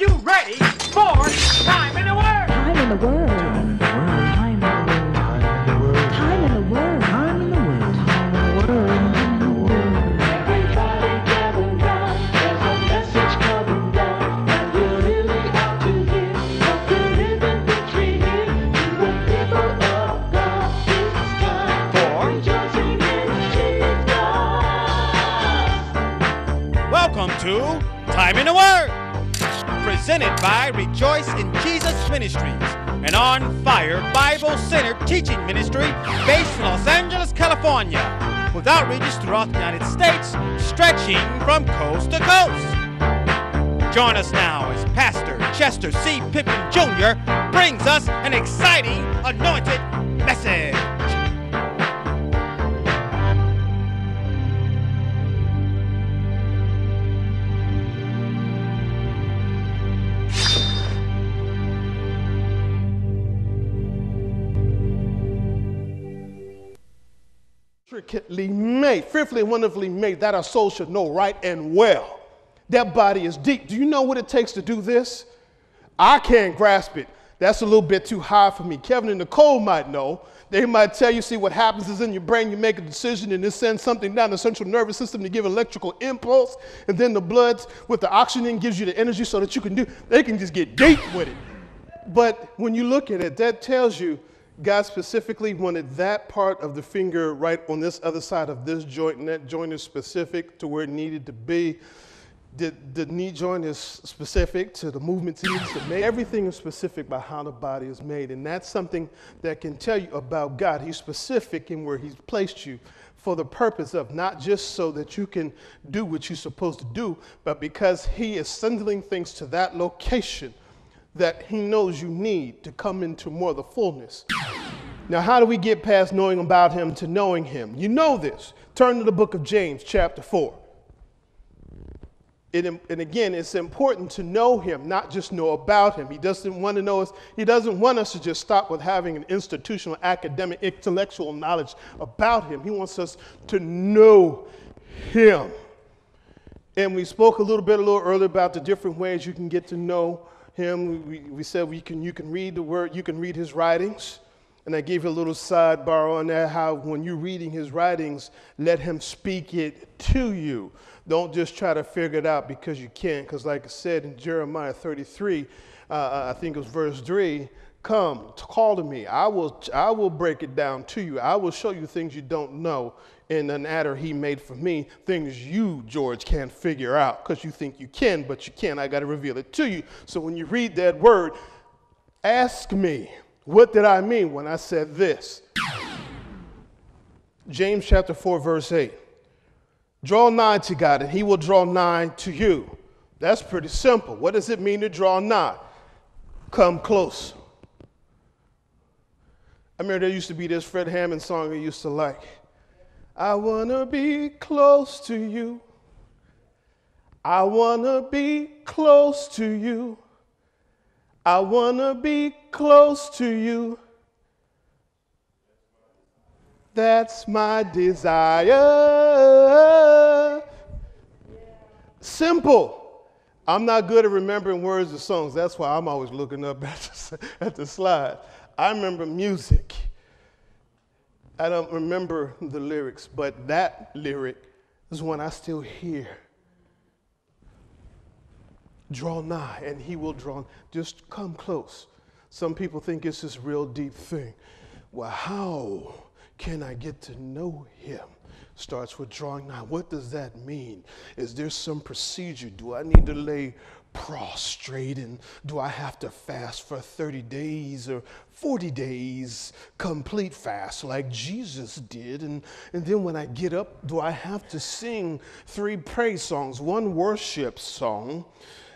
you ready for Time in the Word? Time in the Word. Time in the Word. Time in the Word. Time in the Word. Time in the Word. Everybody gather round, there's a message coming down, and we're really out to hear what the living victory here to the people of God. It's time for rejoicing in Jesus. Welcome to Time in the Word, presented by Rejoice in Jesus Ministries, an on-fire Bible-centered teaching ministry based in Los Angeles, California, with outreaches throughout the United States, stretching from coast to coast. Join us now as Pastor Chester C. Pippin Jr. brings us an exciting, anointed message. Intricately made, fearfully and wonderfully made, that our soul should know right and well. That body is deep. Do you know what it takes to do this? I can't grasp it. That's a little bit too high for me. Kevin and Nicole might know. They might tell you, see, what happens is in your brain, you make a decision and it sends something down the central nervous system to give electrical impulse, and then the blood with the oxygen gives you the energy so that you can they can just get deep with it. But when you look at it, that tells you God specifically wanted that part of the finger right on this other side of this joint, and that joint is specific to where it needed to be. The knee joint is specific to the movements it needs to make. Everything is specific by how the body is made, and that's something that can tell you about God. He's specific in where He's placed you for the purpose of not just so that you can do what you're supposed to do, but because He is sending things to that location that He knows you need to come into more of the fullness. Now, how do we get past knowing about Him to knowing Him? You know this. Turn to the book of James, chapter 4. And again, it's important to know Him, not just know about Him. He doesn't want to know us. He doesn't want us to just stop with having an institutional, academic, intellectual knowledge about Him. He wants us to know Him. And we spoke a little earlier about the different ways you can get to know Him. We said you can read the Word, you can read His writings. And I gave you a little sidebar on that, how when you're reading His writings, let Him speak it to you. Don't just try to figure it out because you can't. Because like I said in Jeremiah 33, I think it was verse 3, come, call to me. I will break it down to you. I will show you things you don't know in an adder He made for me, things you, George, can't figure out because you think you can, but you can't. I got to reveal it to you. So when you read that word, ask me, what did I mean when I said this? James chapter 4, verse 8. Draw nigh to God, and He will draw nigh to you. That's pretty simple. What does it mean to draw nigh? Come close. I remember there used to be this Fred Hammond song I used to like. I want to be close to you. I want to be close to you. I want to be close to you. That's my desire. Simple. I'm not good at remembering words of songs. That's why I'm always looking up at the slide. I remember music. I don't remember the lyrics, but that lyric is one I still hear. Draw nigh, and He will draw. Just come close. Some people think it's this real deep thing. Well, how can I get to know Him? Starts with drawing nigh. What does that mean? Is there some procedure? Do I need to lay prostrate, and do I have to fast for 30 days or 40 days, complete fast like Jesus did? And then when I get up, do I have to sing 3 praise songs, 1 worship song,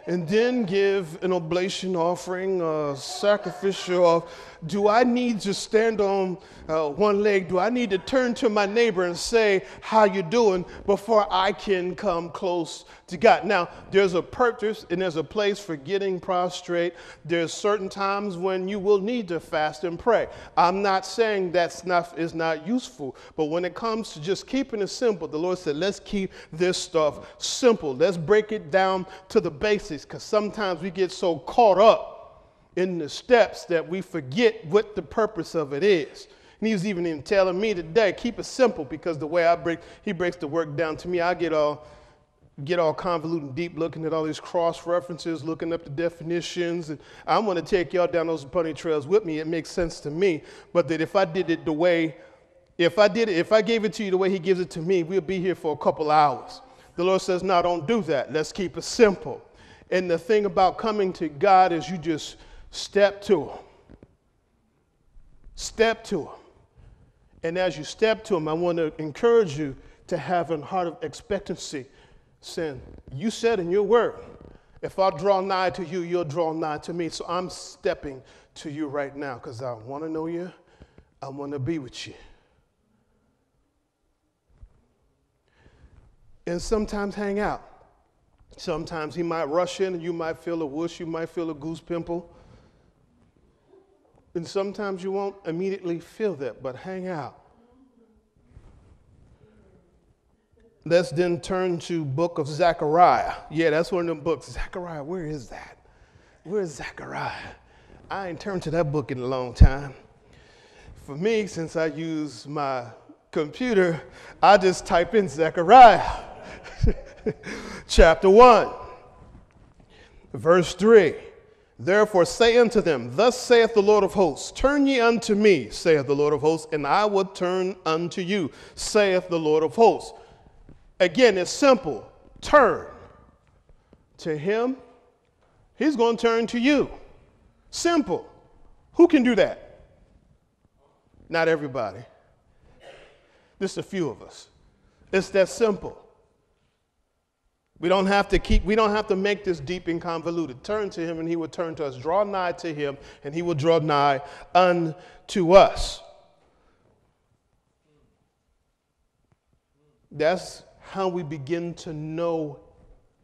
and then give an oblation offering, sacrificial? Do I need to stand on one leg? Do I need to turn to my neighbor and say, how you doing, before I can come close to God? Now, there's a purpose and there's a place for getting prostrate. There's certain times when you will need to fast and pray. I'm not saying that stuff is not useful, but when it comes to just keeping it simple, the Lord said, let's keep this stuff simple. Let's break it down to the basics. basics, because sometimes we get so caught up in the steps that we forget what the purpose of it is. And he was even telling me today, keep it simple, because the way he breaks the work down to me, I get all convoluted and deep looking at all these cross references, looking up the definitions, and I want to take y'all down those bunny trails with me. It makes sense to me, but that if I gave it to you the way he gives it to me, we'll be here for a couple hours. The Lord says, no, don't do that. Let's keep it simple. And the thing about coming to God is you just step to him. Step to him. And as you step to him, I want to encourage you to have a heart of expectancy, saying, you said in your word, if I draw nigh to you, you'll draw nigh to me. So I'm stepping to you right now because I want to know you. I want to be with you. And sometimes hang out. Sometimes he might rush in and you might feel a whoosh, you might feel a goose pimple. And sometimes you won't immediately feel that, but hang out. Let's then turn to book of Zechariah. Yeah, that's one of them books. Zechariah, where is that? Where is Zechariah? I ain't turned to that book in a long time. For me, since I use my computer, I just type in Zechariah. Chapter 1, verse 3. Therefore say unto them, thus saith the Lord of hosts, turn ye unto me, saith the Lord of hosts, and I will turn unto you, saith the Lord of hosts. Again, it's simple. Turn to him. He's going to turn to you. Simple. Who can do that? Not everybody. Just a few of us. It's that simple. We don't have to make this deep and convoluted. Turn to him and he will turn to us. Draw nigh to him and he will draw nigh unto us. That's how we begin to know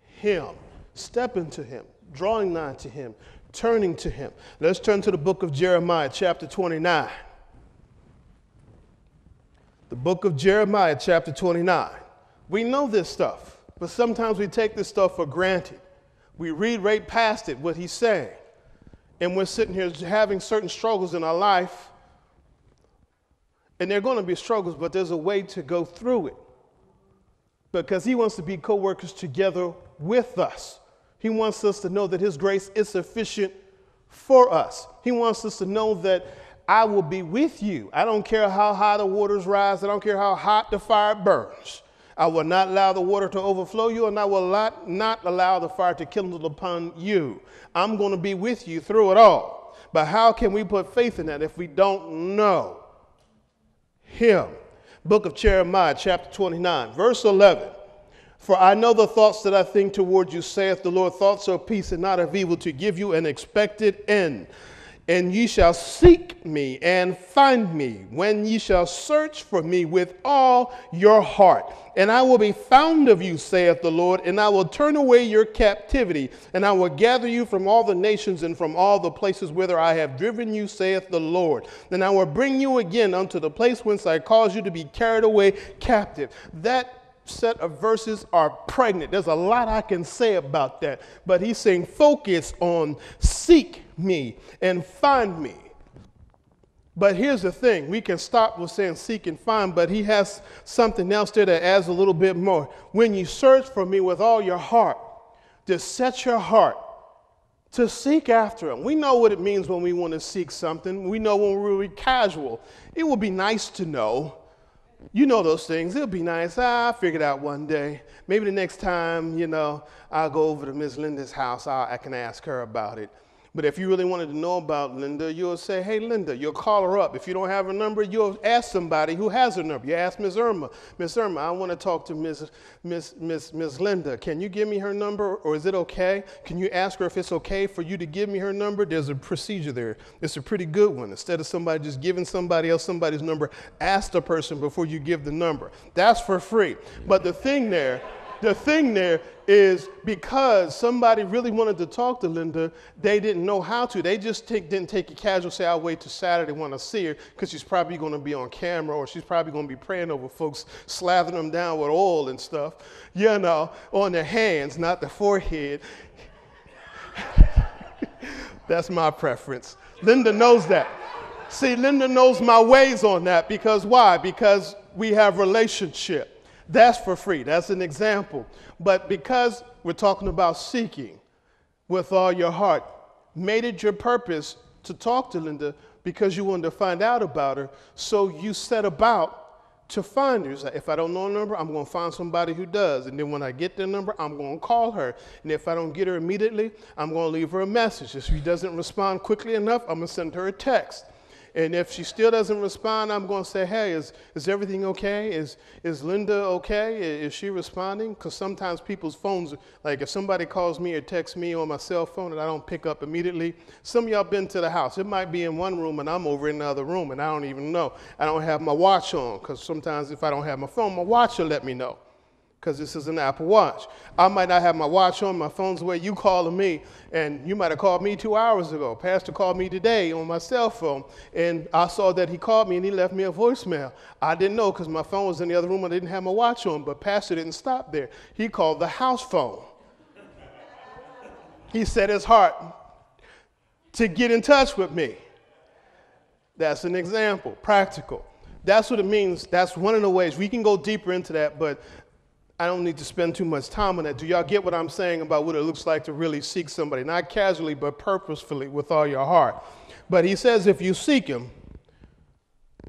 him. Step into him, drawing nigh to him, turning to him. Let's turn to the book of Jeremiah, chapter 29. The book of Jeremiah, chapter 29. We know this stuff. But sometimes we take this stuff for granted. We read right past it, what he's saying. And we're sitting here having certain struggles in our life. And there are going to be struggles, but there's a way to go through it. Because he wants to be co-workers together with us. He wants us to know that his grace is sufficient for us. He wants us to know that I will be with you. I don't care how high the waters rise. I don't care how hot the fire burns. I will not allow the water to overflow you, and I will not allow the fire to kindle upon you. I'm going to be with you through it all. But how can we put faith in that if we don't know him? Book of Jeremiah, chapter 29, verse 11. For I know the thoughts that I think toward you, saith the Lord, thoughts of peace and not of evil, to give you an expected end. And ye shall seek me and find me when ye shall search for me with all your heart. And I will be found of you, saith the Lord, and I will turn away your captivity, and I will gather you from all the nations and from all the places whither I have driven you, saith the Lord. And I will bring you again unto the place whence I caused you to be carried away captive. That set of verses are pregnant. There's a lot I can say about that, but he's saying focus on seek me and find me. But here's the thing, we can stop with saying seek and find, but he has something else there that adds a little bit more. When you search for me with all your heart, just set your heart to seek after him. We know what it means when we want to seek something. We know when we're really casual. It would be nice to know. You know those things. It'll be nice. I'll figure it out one day. Maybe the next time, I'll go over to Miss Linda's house. I can ask her about it. But if you really wanted to know about Linda, you'll say, hey, Linda, you'll call her up. If you don't have her number, you'll ask somebody who has her number. You ask Miss Irma. Miss Irma, I want to talk to Miss Linda. Can you give me her number, or is it okay? Can you ask her if it's okay for you to give me her number? There's a procedure there. It's a pretty good one. Instead of somebody just giving somebody else somebody's number, ask the person before you give the number. That's for free. But the thing there is because somebody really wanted to talk to Linda, they didn't know how to. They just didn't take it casual, say, I'll wait till Saturday when I see her, because she's probably going to be on camera, or she's probably going to be praying over folks, slathering them down with oil and stuff, on their hands, not the forehead. That's my preference. Linda knows that. See, Linda knows my ways on that because why? Because we have relationship. That's for free. That's an example. But because we're talking about seeking with all your heart, made it your purpose to talk to Linda because you wanted to find out about her. So you set about to find her. If I don't know a number, I'm going to find somebody who does. And then when I get their number, I'm going to call her. And if I don't get her immediately, I'm going to leave her a message. If she doesn't respond quickly enough, I'm going to send her a text. And if she still doesn't respond, I'm going to say, hey, is everything okay? Is Linda okay? Is she responding? Because sometimes people's phones, like if somebody calls me or texts me on my cell phone and I don't pick up immediately, some of y'all been to the house. It might be in one room and I'm over in the other room and I don't even know. I don't have my watch on because sometimes if I don't have my phone, my watch will let me know. Because this is an Apple Watch. I might not have my watch on, my phone's away, you calling me, and you might have called me 2 hours ago. Pastor called me today on my cell phone, and I saw that he called me and he left me a voicemail. I didn't know because my phone was in the other room, I didn't have my watch on, but Pastor didn't stop there. He called the house phone. He set his heart to get in touch with me. That's an example, practical. That's what it means. That's one of the ways. We can go deeper into that, but I don't need to spend too much time on that. Do y'all get what I'm saying about what it looks like to really seek somebody? Not casually, but purposefully with all your heart. But he says if you seek him,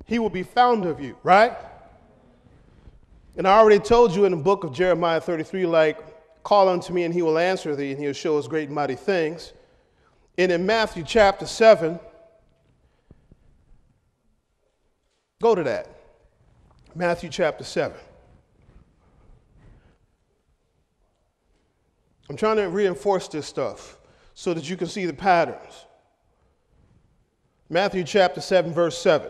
he will be found of you, right? And I already told you in the book of Jeremiah 33, like, call unto me and he will answer thee and he'll show us great and mighty things. And in Matthew chapter 7, go to that. Matthew chapter 7. I'm trying to reinforce this stuff so that you can see the patterns. Matthew chapter 7, verse 7.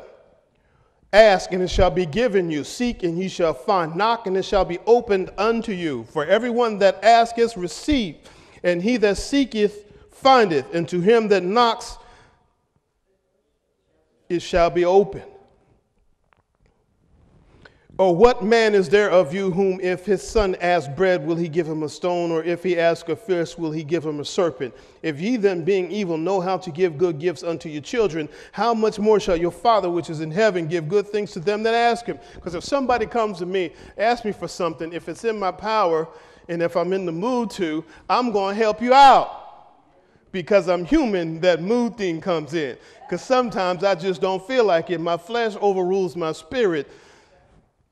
Ask, and it shall be given you. Seek, and ye shall find. Knock, and it shall be opened unto you. For everyone that asketh, receive, and he that seeketh, findeth. And to him that knocks, it shall be opened. Or what man is there of you whom if his son ask bread, will he give him a stone? Or if he ask a fish, will he give him a serpent? If ye then being evil know how to give good gifts unto your children, how much more shall your Father which is in heaven give good things to them that ask him? Because if somebody comes to me, ask me for something, if it's in my power and if I'm in the mood to, I'm going to help you out. Because I'm human, that mood thing comes in. Because sometimes I just don't feel like it. My flesh overrules my spirit.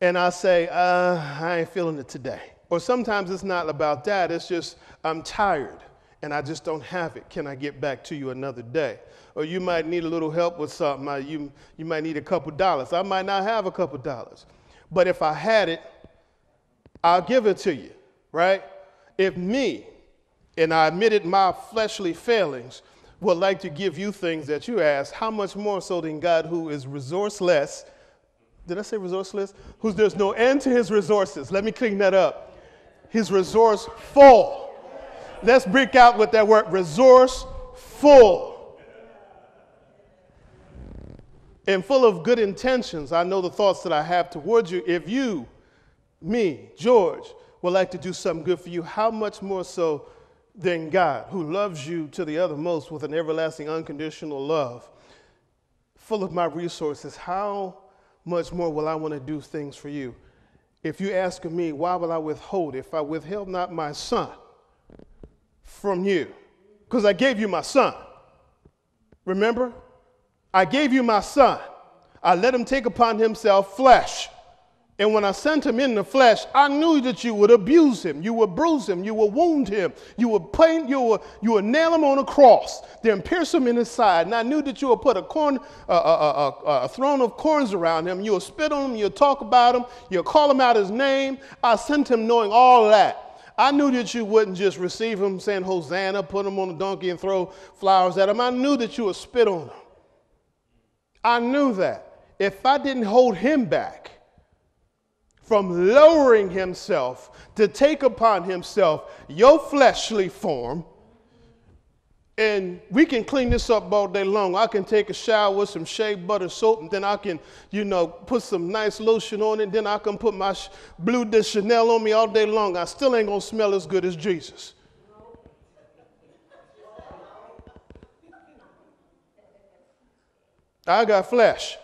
And I say, I ain't feeling it today. Or sometimes it's not about that. It's just, I'm tired and I just don't have it. Can I get back to you another day? Or you might need a little help with something. You might need a couple dollars. I might not have a couple dollars. But if I had it, I'll give it to you, right? If me, and I admitted my fleshly failings, would like to give you things that you ask, how much more so than God who is resourceless? Did I say resourceless? Who's there's no end to his resources. Let me clean that up. His resourceful. Let's break out with that word, resourceful. And full of good intentions. I know the thoughts that I have towards you. If you, me, George, would like to do something good for you, how much more so than God, who loves you to the uttermost with an everlasting, unconditional love, full of my resources, how much more will I want to do things for you? If you ask of me, why will I withhold? If I withheld not my son from you, because I gave you my son. Remember? I gave you my son. I let him take upon himself flesh. And when I sent him in the flesh, I knew that you would abuse him, you would bruise him, you would wound him, you would paint, you would nail him on a cross, then pierce him in his side. And I knew that you would put a throne of corns around him. You would spit on him, you would talk about him, you would call him out his name. I sent him knowing all that. I knew that you wouldn't just receive him saying Hosanna, put him on a donkey and throw flowers at him. I knew that you would spit on him. I knew that. If I didn't hold him back from lowering himself to take upon himself your fleshly form, and we can clean this up all day long. I can take a shower with some shea butter soap, and then I can, put some nice lotion on it, then I can put my Bleu de Chanel on me all day long. I still ain't gonna smell as good as Jesus. I got flesh.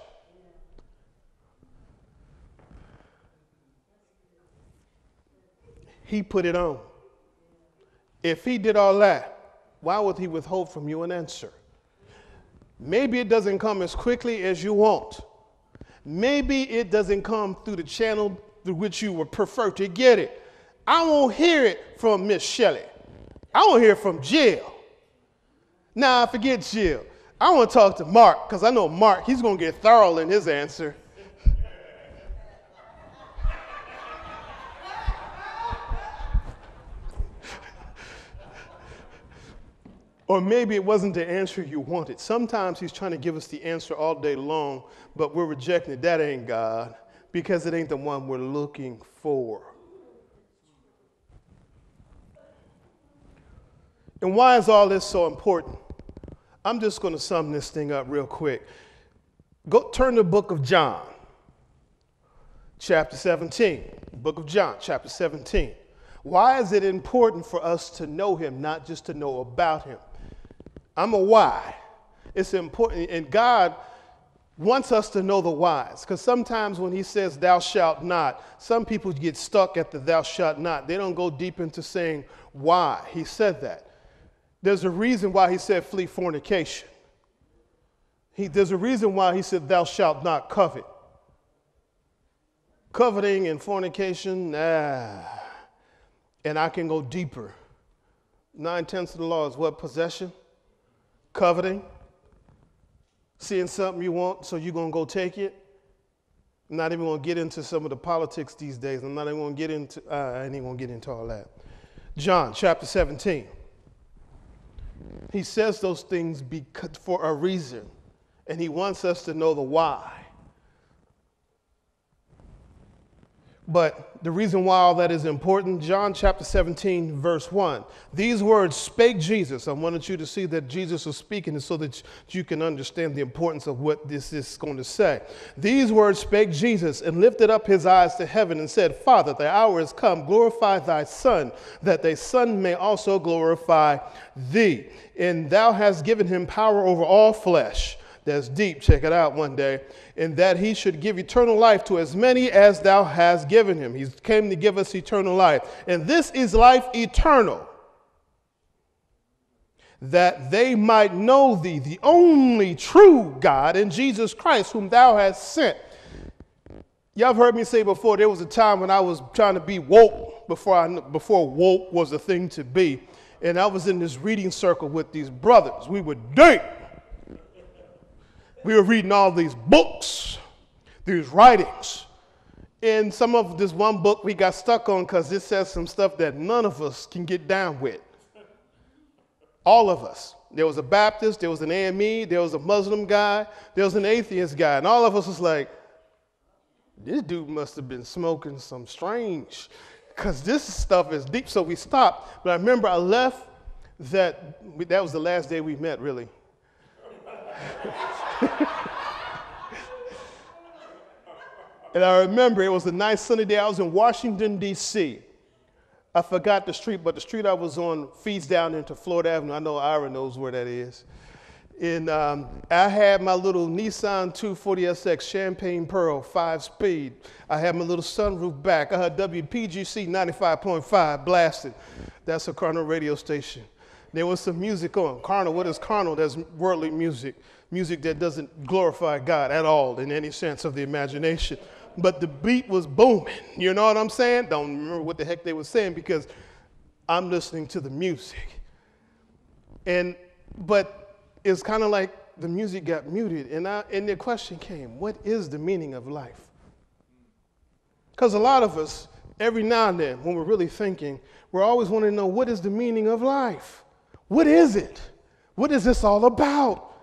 He put it on. If he did all that, why would he withhold from you an answer? Maybe it doesn't come as quickly as you want. Maybe it doesn't come through the channel through which you would prefer to get it. I won't hear it from Miss Shelley. I want to hear it from Jill. Nah, forget Jill. I want to talk to Mark, because I know Mark, he's going to get thorough in his answer. Or maybe it wasn't the answer you wanted. Sometimes he's trying to give us the answer all day long, but we're rejecting it. That ain't God, because it ain't the one we're looking for. And why is all this so important? I'm just going to sum this thing up real quick. Go turn to the book of John, chapter 17. Book of John, chapter 17. Why is it important for us to know him, not just to know about him? I'm a why. It's important, and God wants us to know the whys, because sometimes when he says thou shalt not, some people get stuck at the thou shalt not. They don't go deep into saying why he said that. There's a reason why he said flee fornication. There's a reason why he said thou shalt not covet. Coveting and fornication, and I can go deeper. 9/10 of the law is what? Possession? Coveting? Seeing something you want, so you're going to go take it? I'm not even going to get into some of the politics these days. I'm not even going to get into, I ain't even going to get into all that. John chapter 17. He says those things for a reason, and he wants us to know the why. But the reason why all that is important, John chapter 17, verse 1. These words spake Jesus. I wanted you to see that Jesus was speaking so that you can understand the importance of what this is going to say. These words spake Jesus and lifted up his eyes to heaven and said, Father, the hour is come. Glorify thy Son, that thy Son may also glorify thee. And thou hast given him power over all flesh. That's deep. Check it out one day. And that he should give eternal life to as many as thou hast given him. He came to give us eternal life. And this is life eternal, that they might know thee, the only true God, and Jesus Christ, whom thou hast sent. Y'all have heard me say before, there was a time when I was trying to be woke before woke was a thing to be. And I was in this reading circle with these brothers. We were deep. We were reading all these books, these writings. And some of this one book we got stuck on because it says some stuff that none of us can get down with. All of us. There was a Baptist, there was an AME, there was a Muslim guy, there was an atheist guy. And all of us was like, this dude must have been smoking some strange, because this stuff is deep. So we stopped. But I remember I left that was the last day we met, really. And I remember it was a nice sunny day. I was in Washington, D.C. I forgot the street, but the street I was on feeds down into Florida Avenue. I know Ira knows where that is. And I had my little Nissan 240SX Champagne Pearl 5-speed. I had my little sunroof back. I had WPGC 95.5 blasted. That's a Carnal radio station. There was some music on. Carnal, what is carnal? That's worldly music. Music that doesn't glorify God at all in any sense of the imagination. But the beat was booming. You know what I'm saying? Don't remember what the heck they were saying because I'm listening to the music. But it's kind of like the music got muted. And the question came, what is the meaning of life? Because a lot of us, every now and then, when we're really thinking, we're always wanting to know, what is the meaning of life? What is it? What is this all about?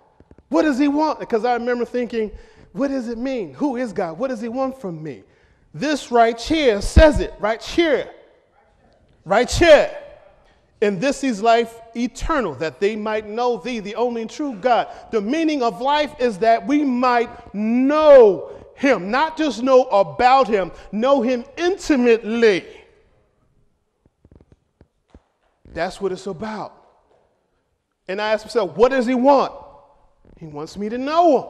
What does he want? Because I remember thinking, what does it mean? Who is God? What does he want from me? This right here says it, right here. Right here. And this is life eternal, that they might know thee, the only and true God. The meaning of life is that we might know him, not just know about him, know him intimately. That's what it's about. And I asked myself, what does he want? He wants me to know him.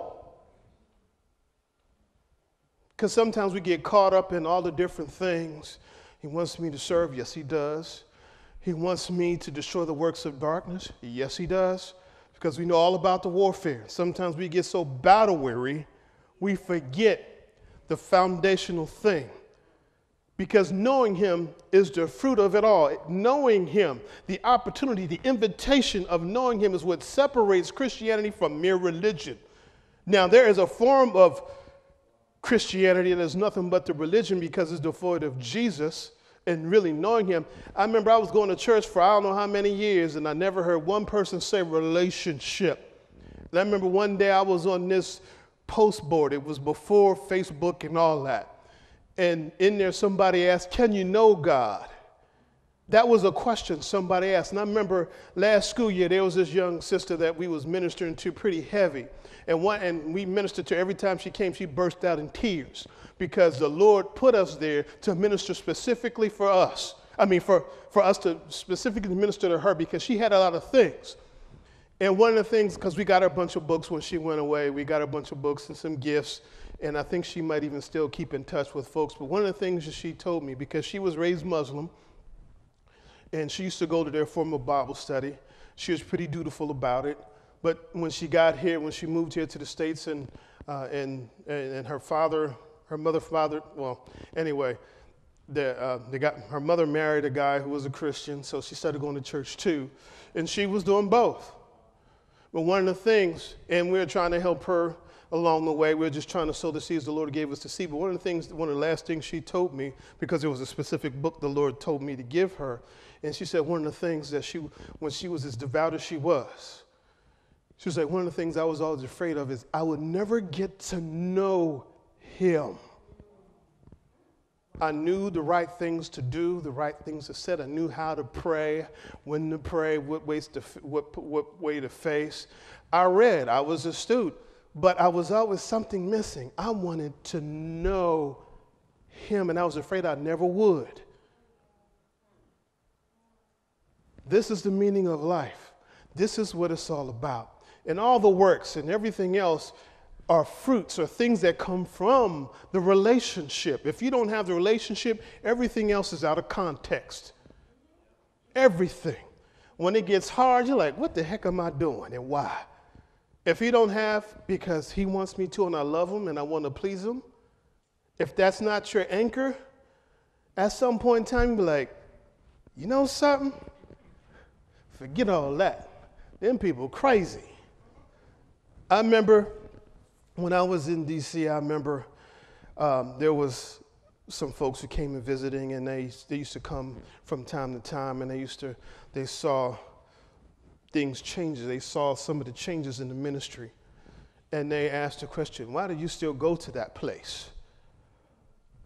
Because sometimes we get caught up in all the different things. He wants me to serve. Yes, he does. He wants me to destroy the works of darkness. Yes, he does. Because we know all about the warfare. Sometimes we get so battle weary, we forget the foundational thing. Because knowing him is the fruit of it all. Knowing him, the opportunity, the invitation of knowing him is what separates Christianity from mere religion. Now, there is a form of Christianity that is nothing but the religion because it's devoid of Jesus and really knowing him. I remember I was going to church for I don't know how many years, and I never heard one person say relationship. And I remember one day I was on this post board. It was before Facebook and all that. And in there somebody asked, can you know God? That was a question somebody asked. And I remember last school year, there was this young sister that we was ministering to pretty heavy. And we ministered to her. Every time she came, she burst out in tears because the Lord put us there to minister specifically for us. I mean, for us to specifically minister to her because she had a lot of things. And one of the things, because we got her a bunch of books when she went away, we got her a bunch of books and some gifts. And I think she might even still keep in touch with folks. But one of the things that she told me, because she was raised Muslim, and she used to go to their formal Bible study, she was pretty dutiful about it. But when she got here, when she moved here to the States, and her mother, well, anyway, her mother married a guy who was a Christian, so she started going to church too, and she was doing both. But one of the things, and we were trying to help her along the way, we were just trying to sow the seeds the Lord gave us to see. But one of the last things she told me, because there was a specific book the Lord told me to give her, and she said one of the things that when she was as devout as she was like, one of the things I was always afraid of is I would never get to know him. I knew the right things to do, the right things to say. I knew how to pray, when to pray, what way to face. I read, I was astute, but I was always something missing. I wanted to know him, and I was afraid I never would. This is the meaning of life. This is what it's all about. And all the works and everything else are fruits or things that come from the relationship. If you don't have the relationship, everything else is out of context. Everything. When it gets hard, you're like, what the heck am I doing and why? If you don't have, because he wants me to and I love him and I want to please him, if that's not your anchor, at some point in time, you'll be like, you know something? Forget all that. Them people crazy. I remember when I was in D.C., I remember there was some folks who came and visiting, and they used to come from time to time, and they saw things change. They saw some of the changes in the ministry, and they asked the question, why do you still go to that place?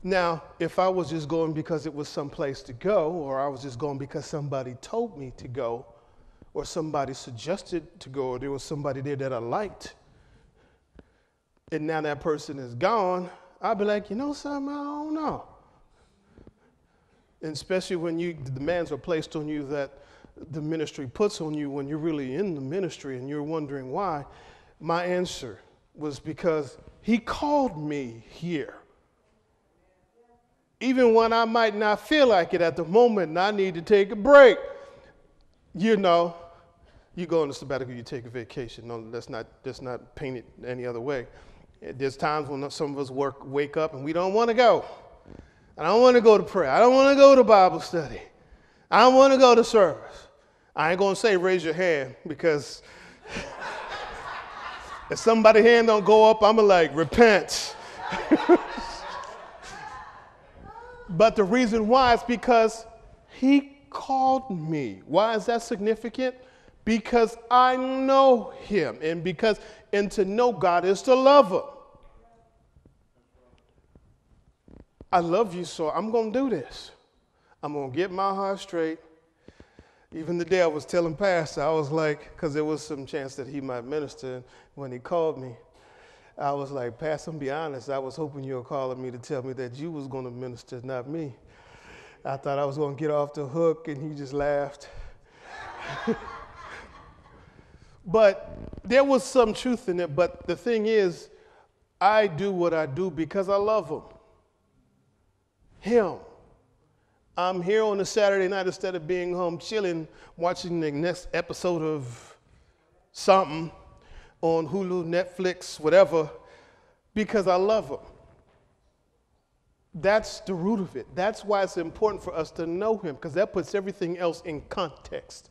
Now, if I was just going because it was some place to go, or I was just going because somebody told me to go, or somebody suggested to go, or there was somebody there that I liked, and now that person is gone, I'd be like, you know something, I don't know. And especially when the demands are placed on you that the ministry puts on you when you're really in the ministry and you're wondering why, my answer was because he called me here. Even when I might not feel like it at the moment and I need to take a break. You know, you go on a sabbatical, you take a vacation. No, let's not paint it any other way. There's times when some of us wake up and we don't want to go. I don't want to go to prayer. I don't want to go to Bible study. I don't want to go to service. I ain't going to say raise your hand because if somebody's hand don't go up, I'm going to like repent. But the reason why is because he called me. Why is that significant? Because I know him, and to know God is to love him. I love you, so I'm going to do this. I'm going to get my heart straight. Even the day I was telling Pastor, I was like, because there was some chance that he might minister when he called me. I was like, Pastor, I'm be honest, I was hoping you were calling me to tell me that you was going to minister, not me. I thought I was going to get off the hook, and he just laughed. But there was some truth in it. But the thing is, I do what I do because I love him. I'm here on a Saturday night instead of being home chilling, watching the next episode of something on Hulu, Netflix, whatever, because I love him. That's the root of it. That's why it's important for us to know him, because that puts everything else in context.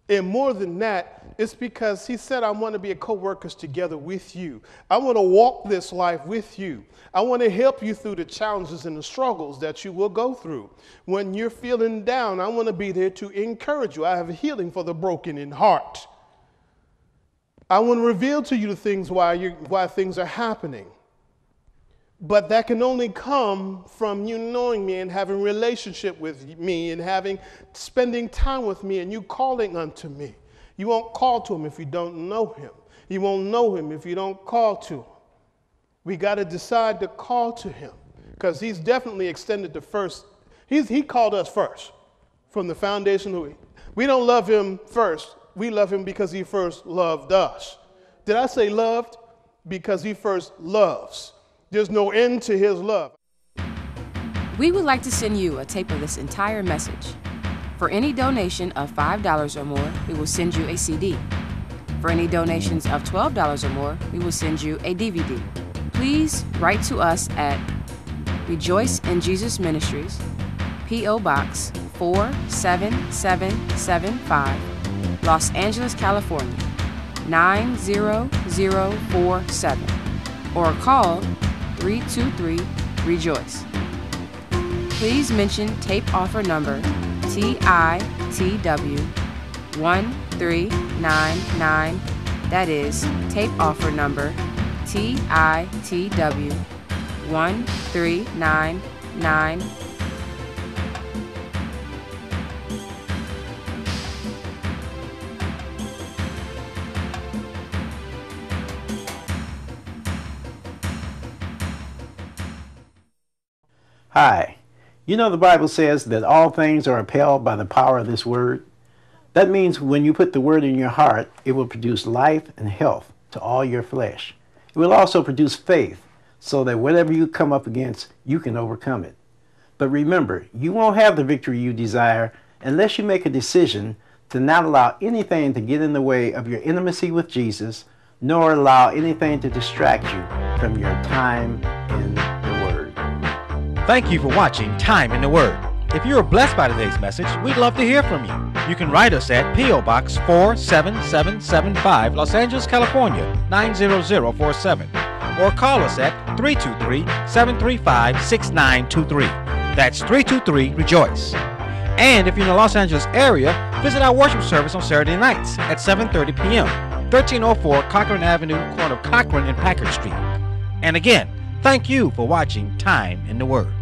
And more than that, it's because he said, I want to be a co-workers together with you. I want to walk this life with you. I want to help you through the challenges and the struggles that you will go through. When you're feeling down, I want to be there to encourage you. I have a healing for the broken in heart. I want to reveal to you the things why things are happening. But that can only come from you knowing me and having a relationship with me and spending time with me and you calling unto me. You won't call to him if you don't know him. You won't know him if you don't call to him. We got to decide to call to him because he's definitely extended the first. He called us first from the foundation. We don't love him first. We love him because he first loved us. Did I say loved? Because he first loves. There's no end to his love. We would like to send you a tape of this entire message. For any donation of $5 or more, we will send you a CD. For any donations of $12 or more, we will send you a DVD. Please write to us at Rejoice in Jesus Ministries, P.O. Box 47775, Los Angeles, California, 90047, or call 323-REJOICE. Please mention tape offer number TITW 1399. That is tape offer number TITW 1399. Hi. You know the Bible says that all things are upheld by the power of this word. That means when you put the word in your heart, it will produce life and health to all your flesh. It will also produce faith so that whatever you come up against, you can overcome it. But remember, you won't have the victory you desire unless you make a decision to not allow anything to get in the way of your intimacy with Jesus, nor allow anything to distract you from your time in the Word. Thank you for watching Time in the Word. If you were blessed by today's message, we'd love to hear from you. You can write us at P.O. Box 47775, Los Angeles, California, 90047, or call us at 323-735-6923. That's 323-REJOICE. And if you're in the Los Angeles area, visit our worship service on Saturday nights at 7:30 p.m., 1304 Cochran Avenue, corner of Cochran and Packard Street. And again, thank you for watching Time in the Word.